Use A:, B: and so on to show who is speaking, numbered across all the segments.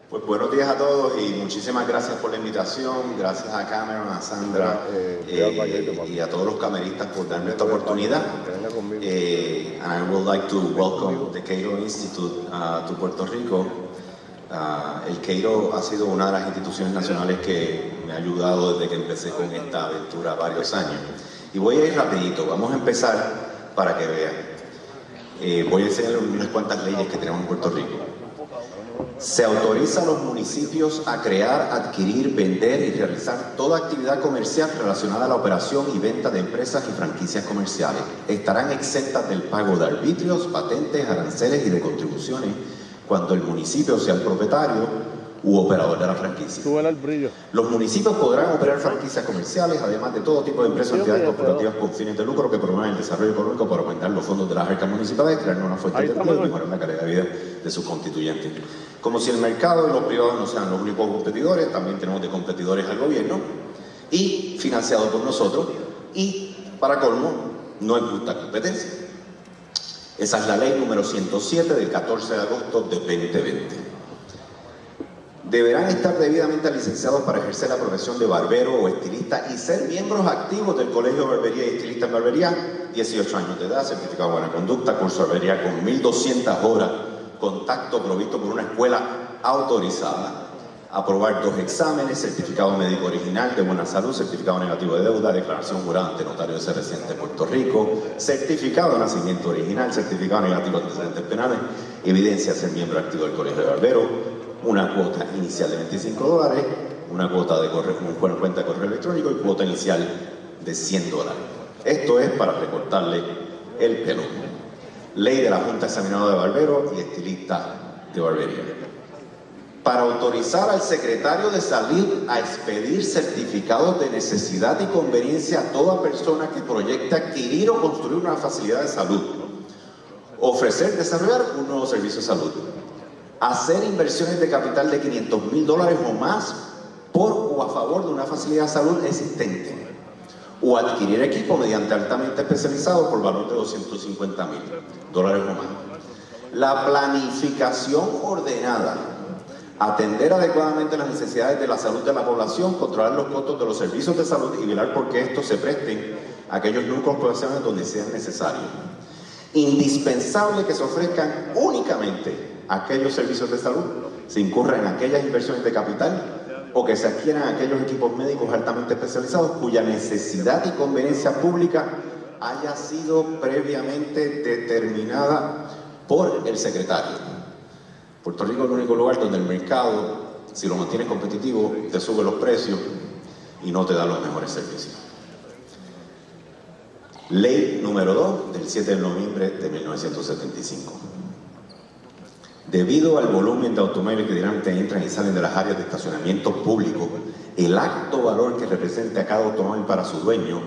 A: Pues buenos días a todos y muchísimas gracias por la invitación, gracias a Cameron, a Sandra y a todos los cameristas por darme esta oportunidad. And I would like to welcome the Cato Institute to Puerto Rico. El Cato ha sido una de las instituciones nacionales que me ha ayudado desde que empecé con esta aventura varios años. Y voy a ir rapidito, vamos a empezar para que vean. Voy a enseñarles unas cuantas leyes que tenemos en Puerto Rico. Se autoriza a los municipios a crear, adquirir, vender y realizar toda actividad comercial relacionada a la operación y venta de empresas y franquicias comerciales. Estarán exentas del pago de arbitrios, patentes, aranceles y de contribuciones cuando el municipio sea el propietario u operador de la franquicia. Los municipios podrán operar franquicias comerciales, además de todo tipo de empresas, entidades corporativas con fines de lucro que promuevan el desarrollo económico para aumentar los fondos de las arcas municipales, crear una fuente de empleo y mejorar la calidad de vida de sus constituyentes. Como si el mercado y los privados no sean los únicos competidores, también tenemos de competidores al gobierno y financiado por nosotros, y para colmo, no es justa competencia. Esa es la ley número 107 del 14 de agosto de 2020. Deberán estar debidamente licenciados para ejercer la profesión de barbero o estilista y ser miembros activos del Colegio de Barbería y Estilista en Barbería, 18 años de edad, certificado de buena conducta, curso de barbería con 1.200 horas, contacto provisto por una escuela autorizada, aprobar 2 exámenes, certificado médico original de buena salud, certificado negativo de deuda, declaración jurada ante notario de ser residente de Puerto Rico, certificado de nacimiento original, certificado negativo de antecedentes penales, evidencia de ser miembro activo del Colegio de Barberos, una cuota inicial de $25, una cuota de cuenta de correo electrónico y cuota inicial de $100. Esto es para recortarle el pelo. Ley de la Junta Examinadora de Barberos y Estilista de Barbería. Para autorizar al secretario de Salud a expedir certificados de necesidad y conveniencia a toda persona que proyecte adquirir o construir una facilidad de salud, ofrecer, desarrollar un nuevo servicio de salud, hacer inversiones de capital de $500,000 o más por o a favor de una facilidad de salud existente, o adquirir equipo mediante altamente especializado por valor de $250,000 o más. La planificación ordenada, atender adecuadamente las necesidades de la salud de la población, controlar los costos de los servicios de salud y velar por que estos se presten a aquellos núcleos profesionales donde sean necesarios. Indispensable que se ofrezcan únicamente aquellos servicios de salud, se incurran en aquellas inversiones de capital o que se adquieran aquellos equipos médicos altamente especializados cuya necesidad y conveniencia pública haya sido previamente determinada por el secretario. Puerto Rico es el único lugar donde el mercado, si lo mantiene competitivo, te sube los precios y no te da los mejores servicios. Ley número 2 del 7 de noviembre de 1975. Debido al volumen de automóviles que diariamente entran y salen de las áreas de estacionamiento público, el alto valor que representa cada automóvil para su dueño,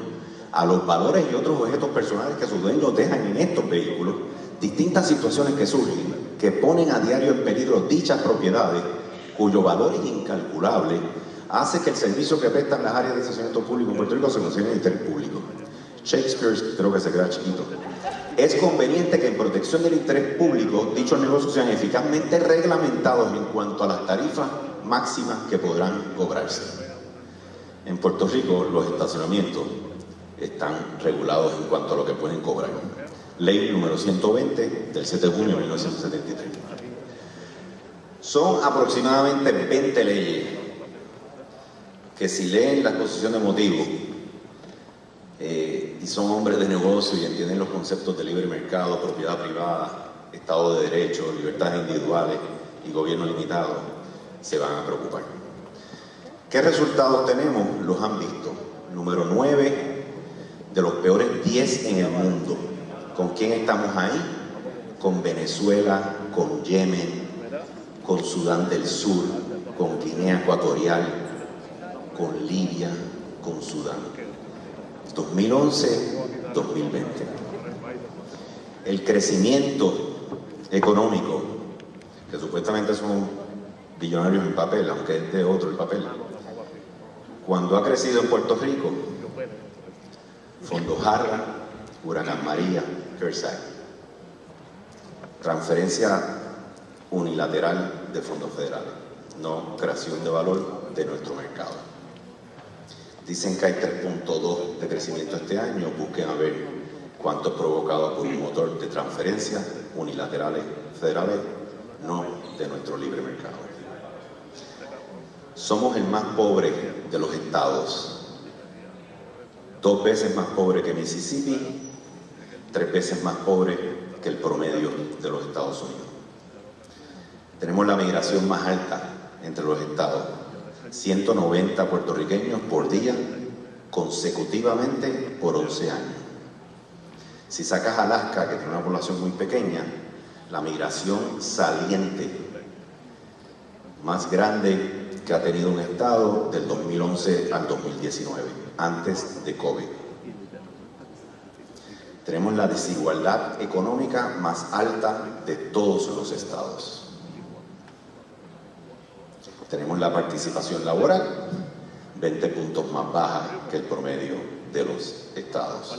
A: a los valores y otros objetos personales que sus dueños dejan en estos vehículos, distintas situaciones que surgen, que ponen a diario en peligro dichas propiedades, cuyo valor es incalculable, hace que el servicio que prestan las áreas de estacionamiento público en Puerto Rico se considere de interés público. Shakespeare creo que se queda chiquito. Es conveniente que en protección del interés público dichos negocios sean eficazmente reglamentados en cuanto a las tarifas máximas que podrán cobrarse. En Puerto Rico los estacionamientos están regulados en cuanto a lo que pueden cobrar. Ley número 120 del 7 de junio de 1973. Son aproximadamente 20 leyes que, si leen la exposición de motivos y son hombres de negocio y entienden los conceptos de libre mercado, propiedad privada, Estado de Derecho, libertades individuales y gobierno limitado, se van a preocupar. ¿Qué resultados tenemos? Los han visto. Número 9 de los peores 10 en el mundo. ¿Con quién estamos ahí? Con Venezuela, con Yemen, con Sudán del Sur, con Guinea Ecuatorial, con Libia, con Sudán. 2011-2020. El crecimiento económico, que supuestamente son billonarios en papel, aunque es de otro el papel, cuando ha crecido en Puerto Rico, Fondo Jarra, Huracán María, CARES Act, transferencia unilateral de fondos federales. no creación de valor de nuestro mercado. Dicen que hay 3.2 de crecimiento este año, busquen a ver cuánto es provocado por un motor de transferencias unilaterales federales, no de nuestro libre mercado. Somos el más pobre de los estados, 2 veces más pobre que Mississippi, 3 veces más pobre que el promedio de los Estados Unidos. Tenemos la migración más alta entre los estados, 190 puertorriqueños por día consecutivamente por 11 años. Si sacas Alaska, que tiene una población muy pequeña, la migración saliente más grande que ha tenido un estado del 2011 al 2019, antes de COVID. Tenemos la desigualdad económica más alta de todos los estados. Tenemos la participación laboral 20 puntos más baja que el promedio de los estados.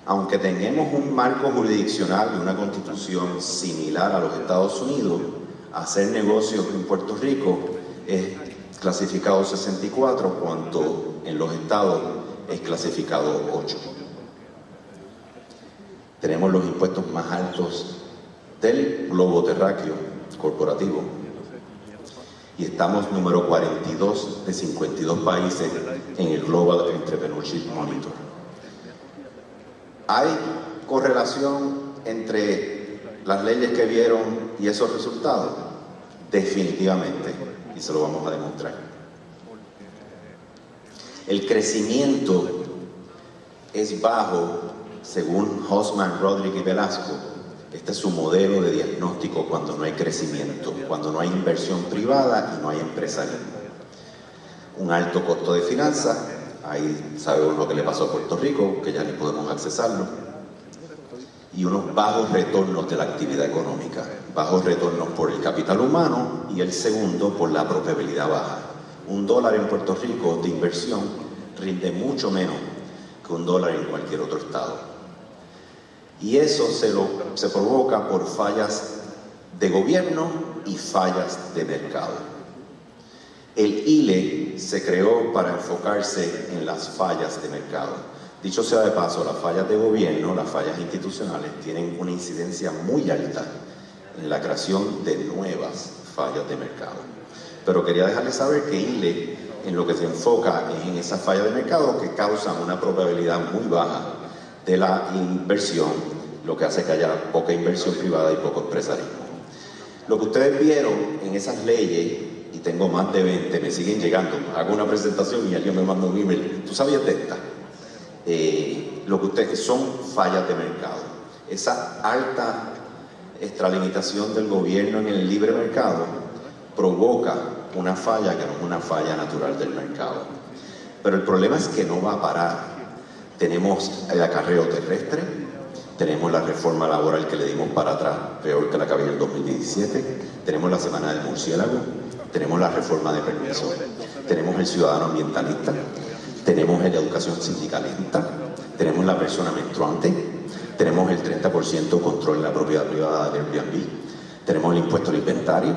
A: Aunque tengamos un marco jurisdiccional y una constitución similar a los Estados Unidos, hacer negocios en Puerto Rico es clasificado 64, cuando en los estados es clasificado 8. Tenemos los impuestos más altos del globo terráqueo corporativo y estamos número 42 de 52 países en el Global Entrepreneurship Monitor. ¿Hay correlación entre las leyes que vieron y esos resultados? Definitivamente, y se lo vamos a demostrar. El crecimiento es bajo, según Hosman, Rodríguez y Velasco. Este es su modelo de diagnóstico cuando no hay crecimiento, cuando no hay inversión privada y no hay empresarialismo. Un alto costo de finanzas, ahí sabemos lo que le pasó a Puerto Rico, que ya ni podemos accesarlo, y unos bajos retornos de la actividad económica, bajos retornos por el capital humano y el segundo por la probabilidad baja. $1 en Puerto Rico de inversión rinde mucho menos que $1 en cualquier otro estado. Y eso se provoca por fallas de gobierno y fallas de mercado. El ILE se creó para enfocarse en las fallas de mercado. Dicho sea de paso, las fallas de gobierno, las fallas institucionales, tienen una incidencia muy alta en la creación de nuevas fallas de mercado. Pero quería dejarles saber que ILE en lo que se enfoca es en esas fallas de mercado que causan una probabilidad muy baja de la inversión, lo que hace que haya poca inversión privada y poco empresarismo. Lo que ustedes vieron en esas leyes, y tengo más de 20, me siguen llegando, hago una presentación y alguien me manda un email, ¿tú sabías de esta? Lo que ustedes son fallas de mercado. Esa alta extralimitación del gobierno en el libre mercado provoca una falla que no es una falla natural del mercado. Pero el problema es que no va a parar. Tenemos el acarreo terrestre, tenemos la reforma laboral que le dimos para atrás, peor que la que había en el 2017, tenemos la semana del murciélago, tenemos la reforma de permisos, tenemos el ciudadano ambientalista, tenemos la educación sindicalista, tenemos la persona menstruante, tenemos el 30% control en la propiedad privada del Airbnb, tenemos el impuesto al inventario,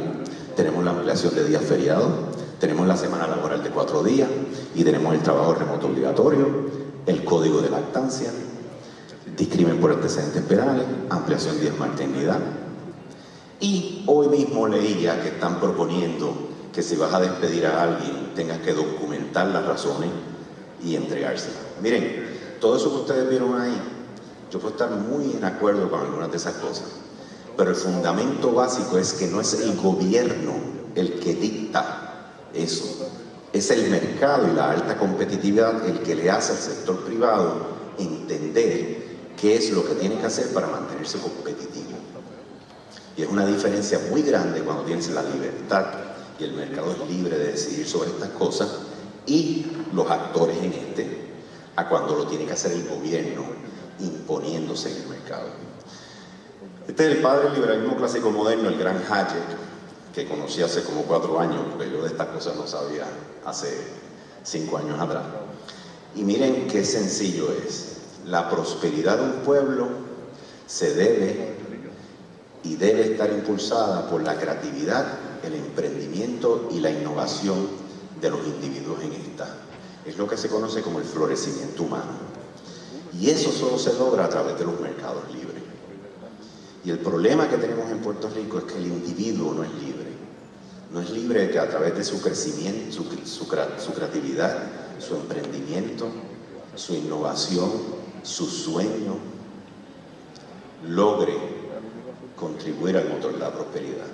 A: tenemos la ampliación de días feriados, tenemos la semana laboral de 4 días y tenemos el trabajo remoto obligatorio, el código de lactancia, discrimen por antecedentes penales, ampliación de maternidad. Y hoy mismo leía que están proponiendo que si vas a despedir a alguien tengas que documentar las razones y entregárselas. Miren, todo eso que ustedes vieron ahí, yo puedo estar muy en acuerdo con algunas de esas cosas, pero el fundamento básico es que no es el gobierno el que dicta eso, es el mercado y la alta competitividad el que le hace al sector privado entender qué es lo que tiene que hacer para mantenerse competitivo. Y es una diferencia muy grande cuando tienes la libertad y el mercado es libre de decidir sobre estas cosas y los actores en a cuando lo tiene que hacer el gobierno imponiéndose en el mercado. Este es el padre del liberalismo clásico moderno, el gran Hayek, que conocí hace como 4 años, porque yo de estas cosas no sabía hace 5 años atrás. Y miren qué sencillo es. La prosperidad de un pueblo se debe y debe estar impulsada por la creatividad el emprendimiento y la innovación de los individuos en esta. Es lo que se conoce como el florecimiento humano. Y eso solo se logra a través de los mercados libres. Y el problema que tenemos en Puerto Rico es que el individuo no es libre. No es libre de que a través de su crecimiento, su creatividad, su emprendimiento, su innovación, su sueño, logre contribuir al motor de la prosperidad.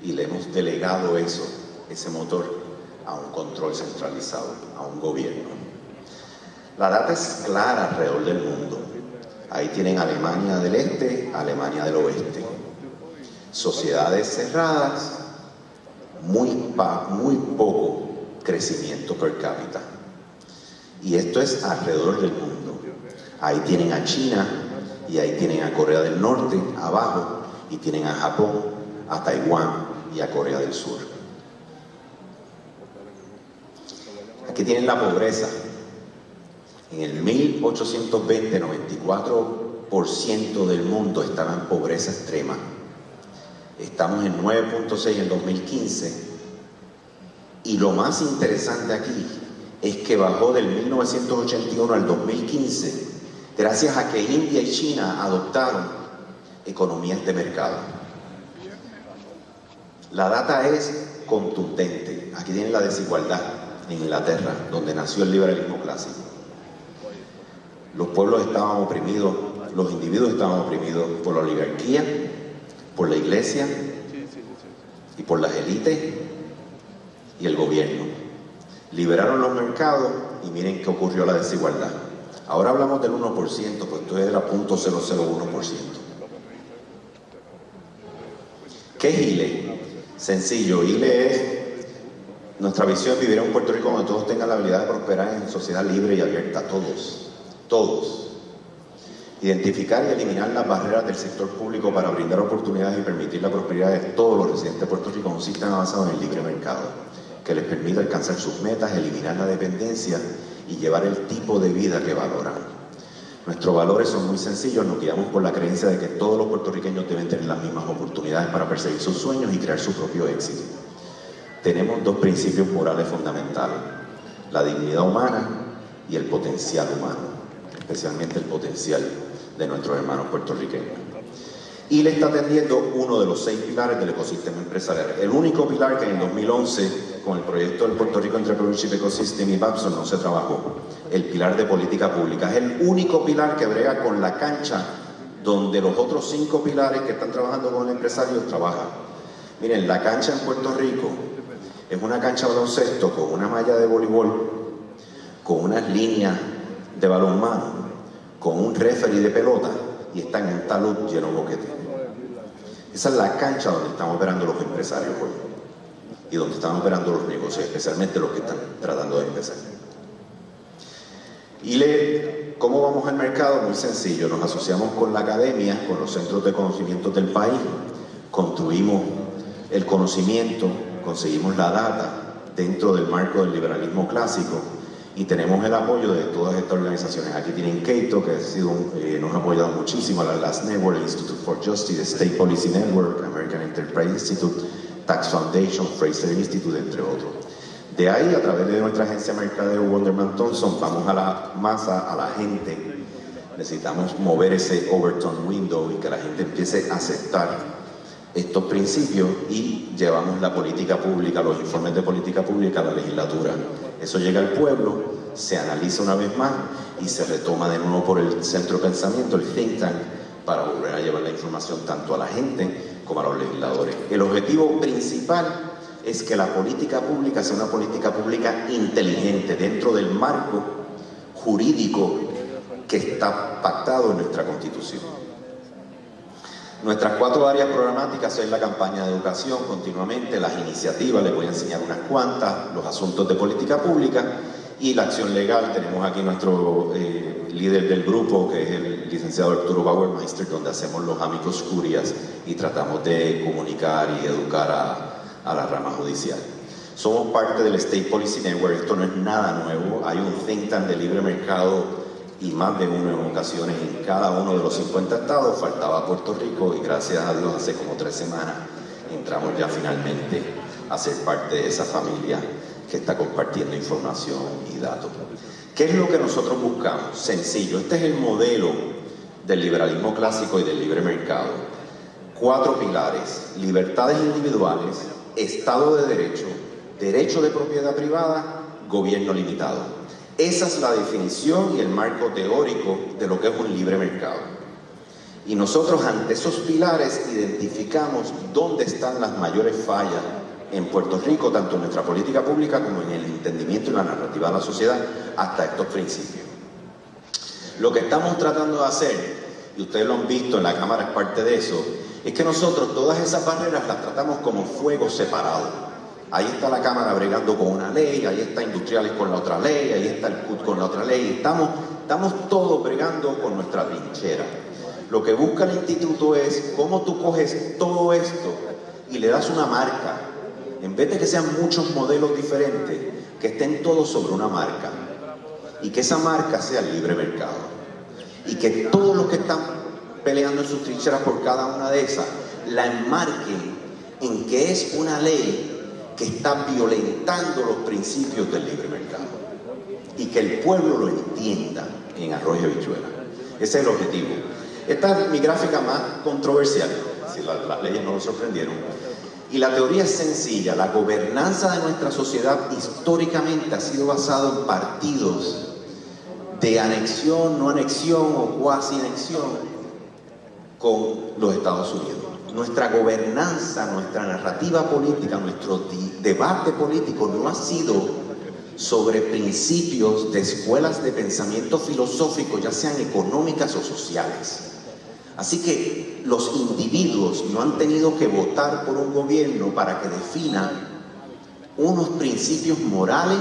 A: Y le hemos delegado eso, ese motor, a un control centralizado, a un gobierno. La data es clara alrededor del mundo. Ahí tienen Alemania del Este, Alemania del Oeste. Sociedades cerradas, muy poco crecimiento per cápita. Y esto es alrededor del mundo. Ahí tienen a China, y ahí tienen a Corea del Norte, abajo, y tienen a Japón, a Taiwán y a Corea del Sur. Aquí tienen la pobreza. En el 1820, 94% del mundo estaba en pobreza extrema. Estamos en 9.6 en 2015. Y lo más interesante aquí es que bajó del 1981 al 2015 gracias a que India y China adoptaron economías de mercado. La data es contundente. Aquí tienen la desigualdad en Inglaterra, donde nació el liberalismo clásico. Los pueblos estaban oprimidos, los individuos estaban oprimidos por la oligarquía, por la iglesia y por las élites y el gobierno. Liberaron los mercados y miren qué ocurrió la desigualdad. Ahora hablamos del 1%, pues esto era 0.001%. ¿Qué es ILE? Sencillo, ILE es nuestra visión: vivir en un Puerto Rico donde todos tengan la habilidad de prosperar en sociedad libre y abierta, todos. Identificar y eliminar las barreras del sector público para brindar oportunidades y permitir la prosperidad de todos los residentes de Puerto Rico, un sistema basado en el libre mercado, que les permita alcanzar sus metas, eliminar la dependencia y llevar el tipo de vida que valoran. Nuestros valores son muy sencillos, nos guiamos por la creencia de que todos los puertorriqueños deben tener las mismas oportunidades para perseguir sus sueños y crear su propio éxito. Tenemos dos principios morales fundamentales: la dignidad humana y el potencial humano, especialmente el potencial de nuestros hermanos puertorriqueños. Y le está atendiendo uno de los 6 pilares del ecosistema empresarial. El único pilar que en el 2011, con el proyecto del Puerto Rico Entrepreneurship Ecosystem y Babson, no se trabajó. El pilar de política pública. Es el único pilar que brega con la cancha donde los otros 5 pilares que están trabajando con el empresario trabajan. Miren, la cancha en Puerto Rico es una cancha de baloncesto con una malla de voleibol, con unas líneas de balonmano, con un referee de pelota, y está en un talud lleno de boquete. Esa es la cancha donde están operando los empresarios hoy y donde están operando los negocios, especialmente los que están tratando de empezar. ¿Cómo vamos al mercado? Muy sencillo, nos asociamos con la academia, con los centros de conocimiento del país, construimos el conocimiento, conseguimos la data dentro del marco del liberalismo clásico y tenemos el apoyo de todas estas organizaciones. Aquí tienen Cato, que nos ha apoyado muchísimo, la Last Network, el Institute for Justice, State Policy Network, American Enterprise Institute, Tax Foundation, Fraser Institute, entre otros. De ahí, a través de nuestra agencia mercadeo Wunderman Thompson, vamos a la masa, a la gente. Necesitamos mover ese Overton window y que la gente empiece a aceptar estos principios, y llevamos la política pública, los informes de política pública a la legislatura. Eso llega al pueblo, se analiza una vez más y se retoma de nuevo por el centro de pensamiento, el think tank, para volver a llevar la información tanto a la gente como a los legisladores. El objetivo principal es que la política pública sea una política pública inteligente dentro del marco jurídico que está pactado en nuestra Constitución. Nuestras 4 áreas programáticas son la campaña de educación continuamente, las iniciativas, les voy a enseñar unas cuantas, los asuntos de política pública y la acción legal. Tenemos aquí nuestro líder del grupo, que es el licenciado Arturo Bauermeister, donde hacemos los amicus curias y tratamos de comunicar y educar a la rama judicial. Somos parte del State Policy Network, esto no es nada nuevo, hay un think tank de libre mercado y más de uno en ocasiones en cada uno de los 50 estados, faltaba Puerto Rico y gracias a Dios hace como 3 semanas entramos ya finalmente a ser parte de esa familia que está compartiendo información y datos. ¿Qué es lo que nosotros buscamos? Sencillo, este es el modelo del liberalismo clásico y del libre mercado. 4 pilares: libertades individuales, Estado de Derecho, derecho de propiedad privada, gobierno limitado. Esa es la definición y el marco teórico de lo que es un libre mercado. Y nosotros ante esos pilares identificamos dónde están las mayores fallas en Puerto Rico, tanto en nuestra política pública como en el entendimiento y la narrativa de la sociedad, hasta estos principios. Lo que estamos tratando de hacer, y ustedes lo han visto en la Cámara, es parte de eso, es que nosotros todas esas barreras las tratamos como fuegos separados. Ahí está la Cámara bregando con una ley, ahí está Industriales con la otra ley, ahí está el CUT con la otra ley. Estamos todos bregando con nuestra trinchera. Lo que busca el instituto es cómo tú coges todo esto y le das una marca. En vez de que sean muchos modelos diferentes, que estén todos sobre una marca. Y que esa marca sea el libre mercado. Y que todos los que están peleando en sus trincheras por cada una de esas, la enmarquen en que es una ley que está violentando los principios del libre mercado. Y que el pueblo lo entienda en arroz y habichuela. Ese es el objetivo. Esta es mi gráfica más controversial, si las leyes no lo sorprendieron. Y la teoría es sencilla. La gobernanza de nuestra sociedad históricamente ha sido basada en partidos de anexión, no anexión o cuasi anexión con los Estados Unidos. Nuestra gobernanza, nuestra narrativa política, nuestro debate político no ha sido sobre principios de escuelas de pensamiento filosófico, ya sean económicas o sociales. Así que los individuos no han tenido que votar por un gobierno para que defina unos principios morales,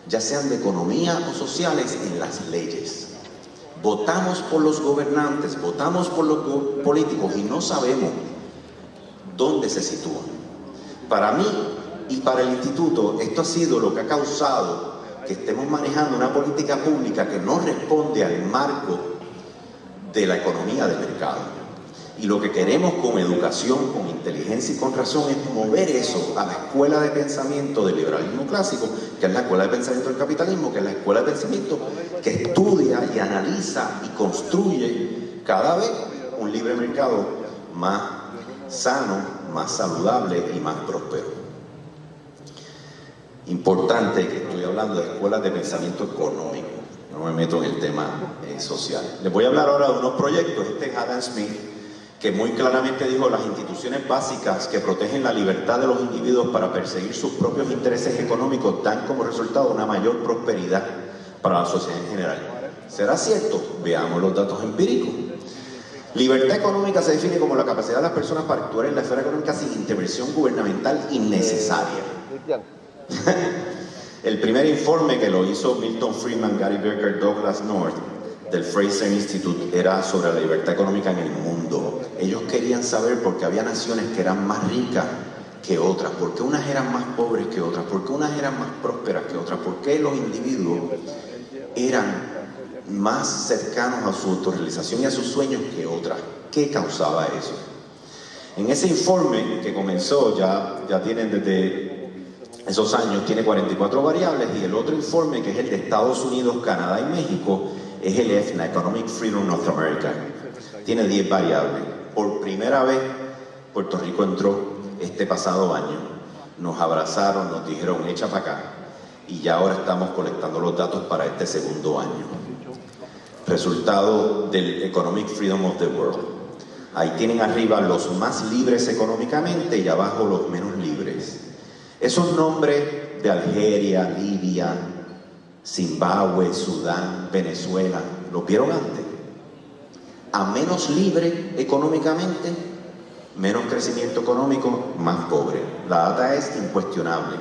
A: ya sean de economía o sociales, en las leyes. Votamos por los gobernantes, votamos por los políticos y no sabemos dónde se sitúan. Para mí y para el instituto, esto ha sido lo que ha causado que estemos manejando una política pública que no responde al marco de la economía de mercado. Y lo que queremos con educación, con inteligencia y con razón es mover eso a la escuela de pensamiento del liberalismo clásico, que es la escuela de pensamiento del capitalismo, que es la escuela de pensamiento que estudia y analiza y construye cada vez un libre mercado más sano, más saludable y más próspero. Importante que estoy hablando de escuelas de pensamiento económico, no me meto en el tema social. Les voy a hablar ahora de unos proyectos. Este es Adam Smith, que muy claramente dijo: las instituciones básicas que protegen la libertad de los individuos para perseguir sus propios intereses económicos dan como resultado una mayor prosperidad para la sociedad en general. ¿Será cierto? Veamos los datos empíricos. Libertad económica se define como la capacidad de las personas para actuar en la esfera económica sin intervención gubernamental innecesaria. El primer informe, que lo hizo Milton Friedman, Gary Becker, Douglas North, del Fraser Institute, era sobre la libertad económica en el mundo. Ellos querían saber por qué había naciones que eran más ricas que otras, por qué unas eran más pobres que otras, por qué unas eran más prósperas que otras, por qué los individuos eran más cercanos a su autorrealización y a sus sueños que otras. ¿Qué causaba eso? En ese informe que comenzó, ya tienen desde esos años, tiene 44 variables, y el otro informe, que es el de Estados Unidos, Canadá y México, es el EFNA, Economic Freedom North America. Tiene 10 variables. Por primera vez, Puerto Rico entró este pasado año. Nos abrazaron, nos dijeron: echa para acá. Y ya ahora estamos colectando los datos para este segundo año. Resultado del Economic Freedom of the World. Ahí tienen arriba los más libres económicamente y abajo los menos libres. Esos nombres de Algeria, Libia, Zimbabue, Sudán, Venezuela, ¿los vieron antes? A menos libre económicamente, menos crecimiento económico, más pobre. La data es incuestionable.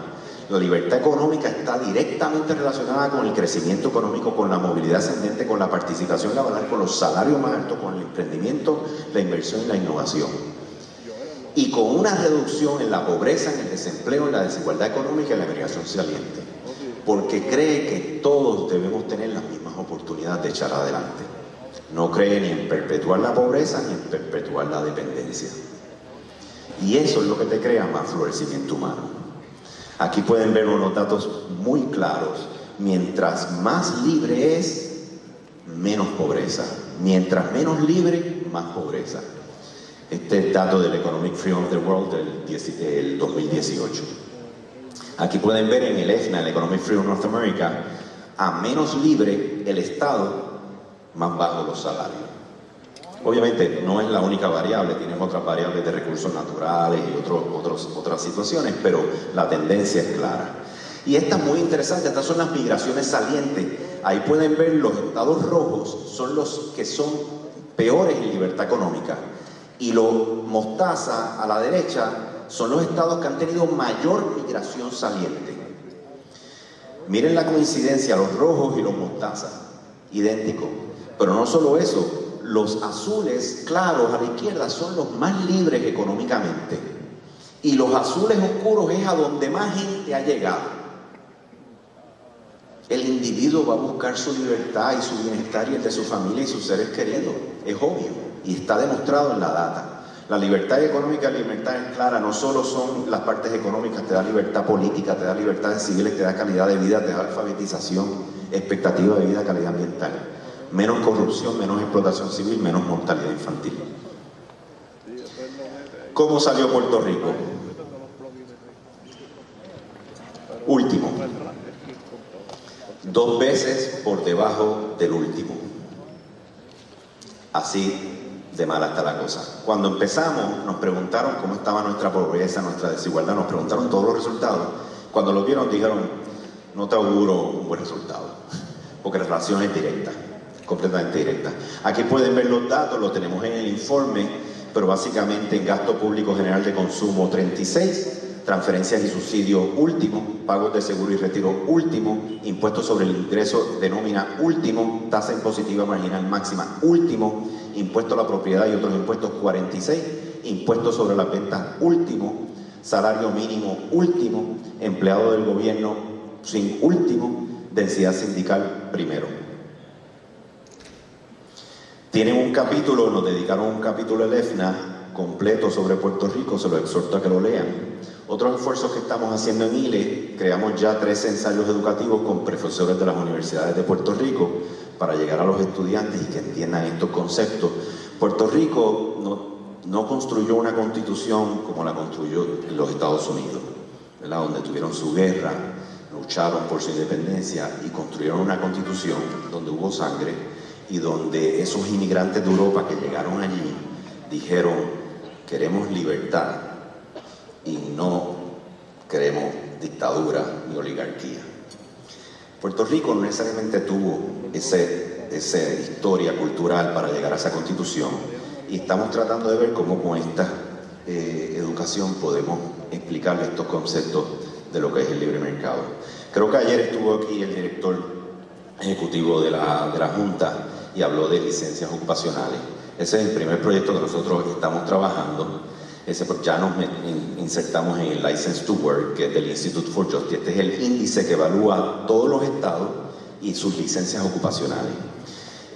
A: La libertad económica está directamente relacionada con el crecimiento económico, con la movilidad ascendente, con la participación laboral, con los salarios más altos, con el emprendimiento, la inversión y la innovación. Y con una reducción en la pobreza, en el desempleo, en la desigualdad económica y en la migración saliente. Porque cree que todos debemos tener las mismas oportunidades de echar adelante. No cree ni en perpetuar la pobreza ni en perpetuar la dependencia. Y eso es lo que te crea más florecimiento humano. Aquí pueden ver unos datos muy claros. Mientras más libre es, menos pobreza. Mientras menos libre, más pobreza. Este es dato del Economic Freedom of the World del 2018. Aquí pueden ver en el EFNA, el Economic Freedom of North America, a menos libre el Estado, más bajos los salarios. Obviamente no es la única variable, tienen otras variables de recursos naturales y otras situaciones, pero la tendencia es clara. Y esta es muy interesante, estas son las migraciones salientes. Ahí pueden ver los estados rojos, son los que son peores en libertad económica. Y los mostaza a la derecha son los estados que han tenido mayor migración saliente. Miren la coincidencia, los rojos y los mostazas, idénticos. Pero no solo eso, los azules claros a la izquierda son los más libres económicamente. Y los azules oscuros es a donde más gente ha llegado. El individuo va a buscar su libertad y su bienestar y el de su familia y sus seres queridos. Es obvio y está demostrado en la data. La libertad económica y la libertad es clara, no solo son las partes económicas, te da libertad política, te da libertades civiles, te da calidad de vida, te da alfabetización, expectativa de vida, calidad ambiental. Menos corrupción, menos explotación civil, menos mortalidad infantil. ¿Cómo salió Puerto Rico? Último. 2 veces por debajo del último. Así de mala está la cosa. Cuando empezamos nos preguntaron cómo estaba nuestra pobreza, nuestra desigualdad, nos preguntaron todos los resultados. Cuando lo vieron dijeron, no te auguro un buen resultado, porque la relación es directa, completamente directa. Aquí pueden ver los datos, los tenemos en el informe, pero básicamente en gasto público general de consumo 36, transferencias y subsidios último, pagos de seguro y retiro último, impuestos sobre el ingreso de nómina último, tasa impositiva marginal máxima último, impuesto a la propiedad y otros impuestos 46, impuestos sobre las ventas último, salario mínimo último, empleado del gobierno sin último, densidad sindical primero. Tienen un capítulo, nos dedicaron un capítulo al EFNA completo sobre Puerto Rico, se los exhorto a que lo lean. Otros esfuerzos que estamos haciendo en ILE, creamos ya 3 ensayos educativos con profesores de las universidades de Puerto Rico para llegar a los estudiantes y que entiendan estos conceptos. Puerto Rico no construyó una constitución como la construyó los Estados Unidos, ¿verdad? Donde tuvieron su guerra, lucharon por su independencia y construyeron una constitución donde hubo sangre y donde esos inmigrantes de Europa que llegaron allí dijeron, queremos libertad y no queremos dictadura ni oligarquía. Puerto Rico no necesariamente tuvo esa historia cultural para llegar a esa constitución y estamos tratando de ver cómo con esta educación podemos explicarle estos conceptos de lo que es el libre mercado. Creo que ayer estuvo aquí el director ejecutivo de la Junta y habló de licencias ocupacionales. Ese es el primer proyecto que nosotros estamos trabajando. Ya nos insertamos en el License to Work, que es del Institute for Justice. Este es el índice que evalúa todos los estados y sus licencias ocupacionales.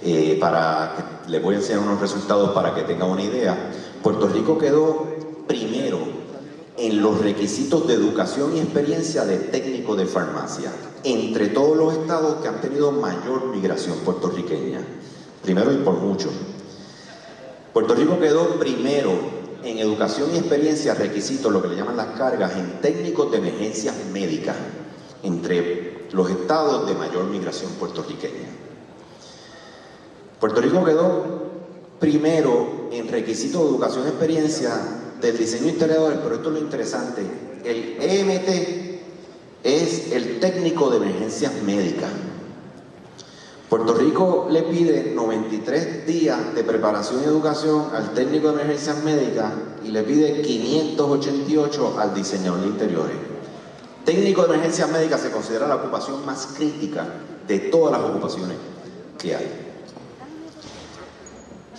A: Les voy a enseñar unos resultados para que tengan una idea. Puerto Rico quedó primero en los requisitos de educación y experiencia de técnico de farmacia, entre todos los estados que han tenido mayor migración puertorriqueña. Primero y por mucho. Puerto Rico quedó primero en educación y experiencia, requisitos, lo que le llaman las cargas, en técnicos de emergencias médicas, entre los estados de mayor migración puertorriqueña. Puerto Rico quedó primero en requisitos de educación y experiencia del diseño de historiadores, pero esto es lo interesante, el EMT es el técnico de emergencias médicas. Puerto Rico le pide 93 días de preparación y educación al técnico de emergencias médicas y le pide 588 al diseñador de interiores. Técnico de emergencias médicas se considera la ocupación más crítica de todas las ocupaciones que hay.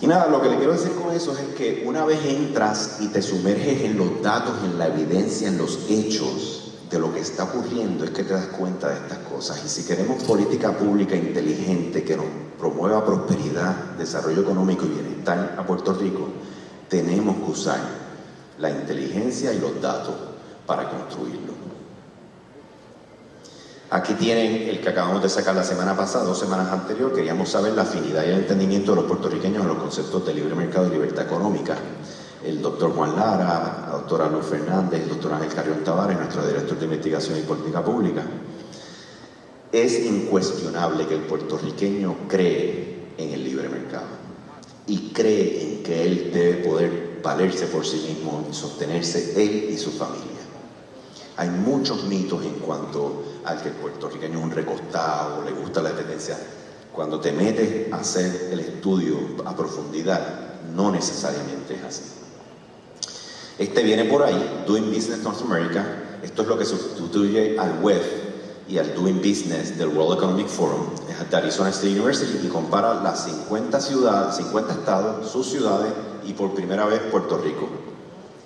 A: Y nada, lo que le quiero decir con eso es que una vez entras y te sumerges en los datos, en la evidencia, en los hechos de lo que está ocurriendo, es que te das cuenta de estas cosas. Y si queremos política pública inteligente que nos promueva prosperidad, desarrollo económico y bienestar a Puerto Rico, tenemos que usar la inteligencia y los datos para construirlo. Aquí tienen el que acabamos de sacar la semana pasada, 2 semanas anteriores. Queríamos saber la afinidad y el entendimiento de los puertorriqueños en los conceptos de libre mercado y libertad económica. El doctor Juan Lara, la doctora Luz Fernández, el doctor Ángel Carrión Tavares, nuestro director de investigación y política pública. Es incuestionable que el puertorriqueño cree en el libre mercado y cree en que él debe poder valerse por sí mismo y sostenerse él y su familia. Hay muchos mitos en cuanto al que el puertorriqueño es un recostado, le gusta la dependencia. Cuando te metes a hacer el estudio a profundidad, no necesariamente es así. Este viene por ahí, Doing Business North America. Esto es lo que sustituye al WEF y al Doing Business del World Economic Forum. Es de Arizona State University y compara las 50 ciudades, 50 estados, sus ciudades y por primera vez Puerto Rico.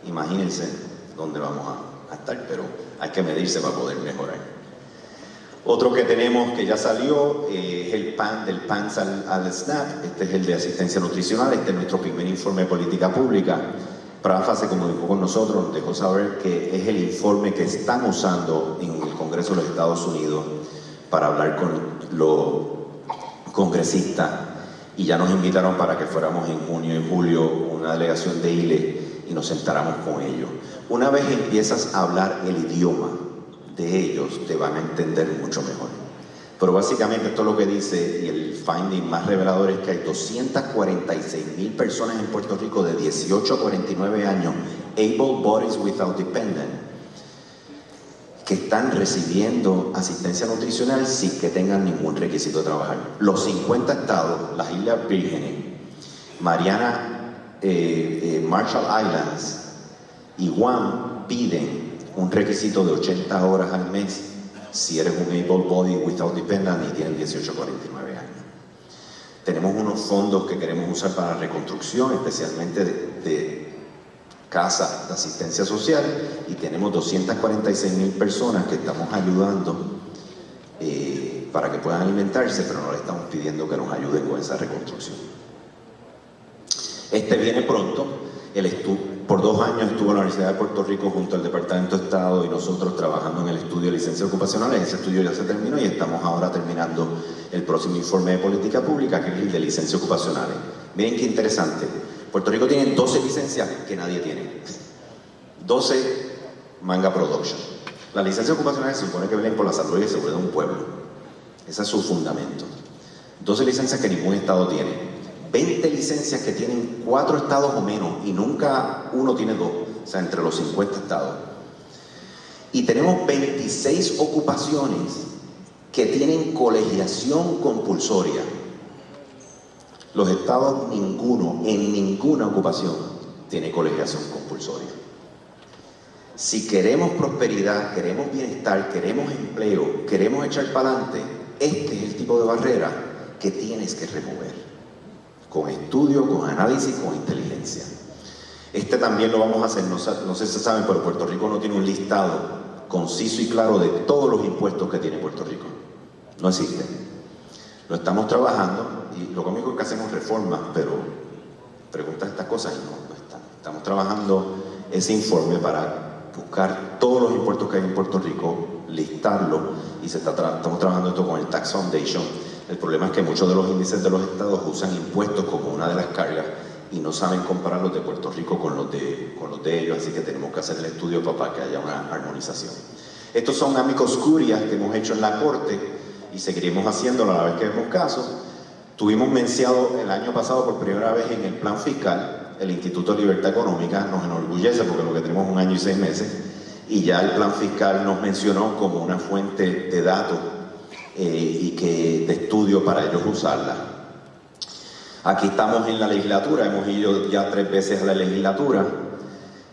A: Imagínense dónde vamos a estar, pero hay que medirse para poder mejorar. Otro que tenemos que ya salió es el PAN, del PANS al SNAP. Este es el de asistencia nutricional. Este es nuestro primer informe de política pública. Prafa se comunicó con nosotros, nos dejó saber que es el informe que están usando en el Congreso de los Estados Unidos para hablar con los congresistas, y ya nos invitaron para que fuéramos en junio y julio una delegación de ILE y nos sentáramos con ellos. Una vez empiezas a hablar el idioma de ellos, te van a entender mucho mejor. Pero básicamente esto es lo que dice, y el finding más revelador es que hay 246,000 personas en Puerto Rico de 18 a 49 años, able bodies without dependent, que están recibiendo asistencia nutricional sin que tengan ningún requisito de trabajar. Los 50 estados, las Islas Vírgenes, Marshall Islands y Guam piden un requisito de 80 horas al mes si eres un able body without dependent y tienes 18 a 49 años. Tenemos unos fondos que queremos usar para la reconstrucción, especialmente de casas de asistencia social, y tenemos 246,000 personas que estamos ayudando para que puedan alimentarse, pero no le estamos pidiendo que nos ayuden con esa reconstrucción. Este viene pronto. Por 2 años estuvo en la Universidad de Puerto Rico junto al Departamento de Estado y nosotros trabajando en el estudio de licencias ocupacionales. Ese estudio ya se terminó y estamos ahora terminando el próximo informe de política pública, que es el de licencias ocupacionales. Miren qué interesante. Puerto Rico tiene 12 licencias que nadie tiene. 12 Manga Production. Las licencias ocupacionales se supone que vienen por la salud y seguridad de un pueblo. Ese es su fundamento. 12 licencias que ningún estado tiene. 20 licencias que tienen 4 estados o menos y nunca uno tiene 2, o sea, entre los 50 estados. Y tenemos 26 ocupaciones que tienen colegiación compulsoria. Los estados, ninguno, en ninguna ocupación, tiene colegiación compulsoria. Si queremos prosperidad, queremos bienestar, queremos empleo, queremos echar para adelante, este es el tipo de barrera que tienes que remover. Con estudio, con análisis, con inteligencia. Este también lo vamos a hacer, no sé si saben, pero Puerto Rico no tiene un listado conciso y claro de todos los impuestos que tiene Puerto Rico. No existe. Lo estamos trabajando, y lo cómico es que hacemos reformas, pero preguntas estas cosas y no están. Estamos trabajando ese informe para buscar todos los impuestos que hay en Puerto Rico, listarlos, y estamos trabajando esto con el Tax Foundation. El problema es que muchos de los índices de los estados usan impuestos como una de las cargas y no saben comparar los de Puerto Rico con los de ellos, así que tenemos que hacer el estudio para que haya una armonización. Estos son amicus curiae que hemos hecho en la Corte y seguiremos haciéndolo a la vez que vemos casos. Tuvimos menciado el año pasado por primera vez en el plan fiscal. El Instituto de Libertad Económica nos enorgullece porque lo que tenemos es 1 año y 6 meses, y ya el plan fiscal nos mencionó como una fuente de datos y de estudio para ellos usarla. Aquí estamos en la legislatura, hemos ido ya 3 veces a la legislatura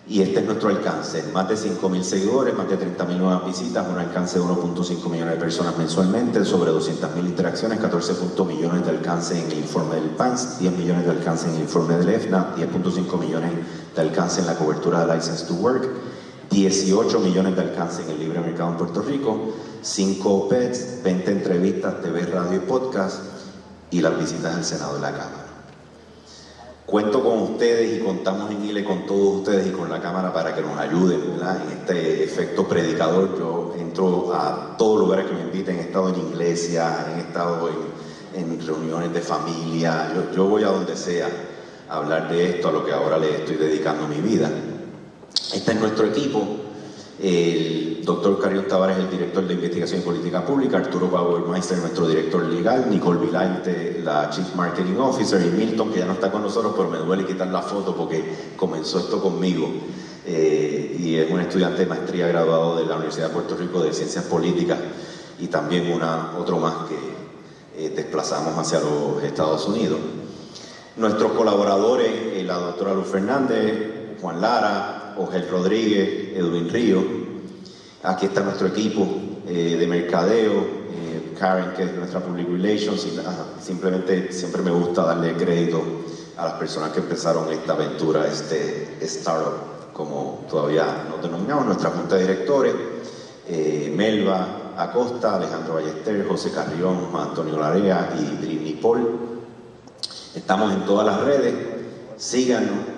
A: y este es nuestro alcance. Más de 5,000 seguidores, más de 30,000 nuevas visitas, un alcance de 1.5 millones de personas mensualmente, sobre 200,000 interacciones, 14 millones de alcance en el informe del PANS, 10 millones de alcance en el informe del EFNA, 10.5 millones de alcance en la cobertura de License to Work, 18 millones de alcance en el libre mercado en Puerto Rico, 5 PETs, 20 entrevistas, TV, radio y podcast, y las visitas al Senado y la Cámara. cuento con ustedes y contamos en ILE con todos ustedes y con la Cámara para que nos ayuden, ¿verdad? En este efecto predicador. Yo entro a todos los lugares que me inviten, he estado en iglesias, he estado en reuniones de familia, yo voy a donde sea a hablar de esto, a lo que ahora le estoy dedicando mi vida. Este es nuestro equipo. El doctor Carrión Tavares, el director de Investigación y Política Pública, Arturo Bauermeister, nuestro director legal, Nicole Vilante, la Chief Marketing Officer, y Milton, que ya no está con nosotros, pero me duele quitar la foto porque comenzó esto conmigo. Y es un estudiante de maestría graduado de la Universidad de Puerto Rico de Ciencias Políticas, y también otro más que desplazamos hacia los Estados Unidos. Nuestros colaboradores, la doctora Luz Fernández, Juan Lara, Ogel Rodríguez, Edwin Río. Aquí está nuestro equipo de mercadeo, Karen, que es nuestra Public Relations, y simplemente siempre me gusta darle crédito a las personas que empezaron esta aventura, este startup, como todavía nos denominamos, nuestra junta de directores, Melba Acosta, Alejandro Ballester, José Carrión, Juan Antonio Larea y Britney Paul. Estamos en todas las redes, síganos.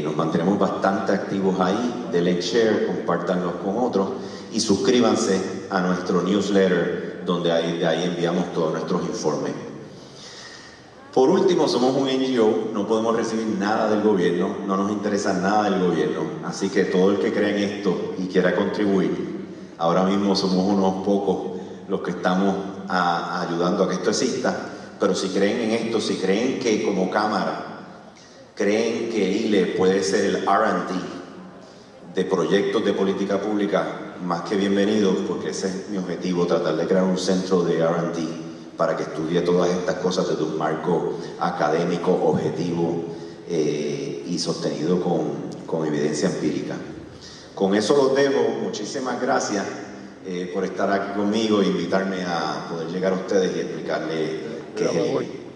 A: Nos mantenemos bastante activos ahí, denle share, compártanlos con otros y suscríbanse a nuestro newsletter, donde de ahí enviamos todos nuestros informes. Por último, somos un NGO, no podemos recibir nada del gobierno, no nos interesa nada del gobierno, así que todo el que crea en esto y quiera contribuir, ahora mismo somos unos pocos los que estamos ayudando a que esto exista, pero si creen en esto, si creen que como Cámara creen que ILE puede ser el R&D de proyectos de política pública, más que bienvenidos, porque ese es mi objetivo, tratar de crear un centro de R&D para que estudie todas estas cosas desde un marco académico, objetivo y sostenido con evidencia empírica. Con eso los dejo. Muchísimas gracias por estar aquí conmigo e invitarme a poder llegar a ustedes y explicarles qué es el ILE.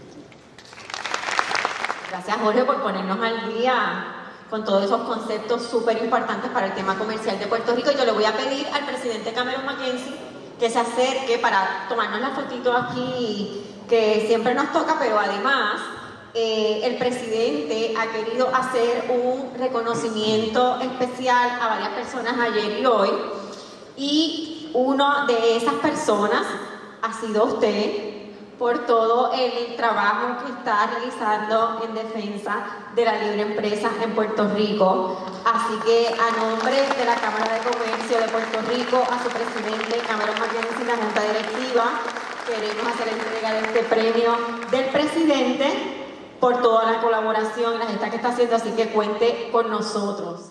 B: Gracias, Jorge, por ponernos al día con todos esos conceptos súper importantes para el tema comercial de Puerto Rico. Yo le voy a pedir al presidente Cameron McKenzie que se acerque para tomarnos la fotito aquí, que siempre nos toca, pero además el presidente ha querido hacer un reconocimiento especial a varias personas ayer y hoy, y una de esas personas ha sido usted, por todo el trabajo que está realizando en defensa de la libre empresa en Puerto Rico. Así que a nombre de la Cámara de Comercio de Puerto Rico, a su presidente Cameron McKenzie y la Junta Directiva, queremos hacer entrega de este premio del presidente por toda la colaboración y la gesta que está haciendo, así que cuente con nosotros.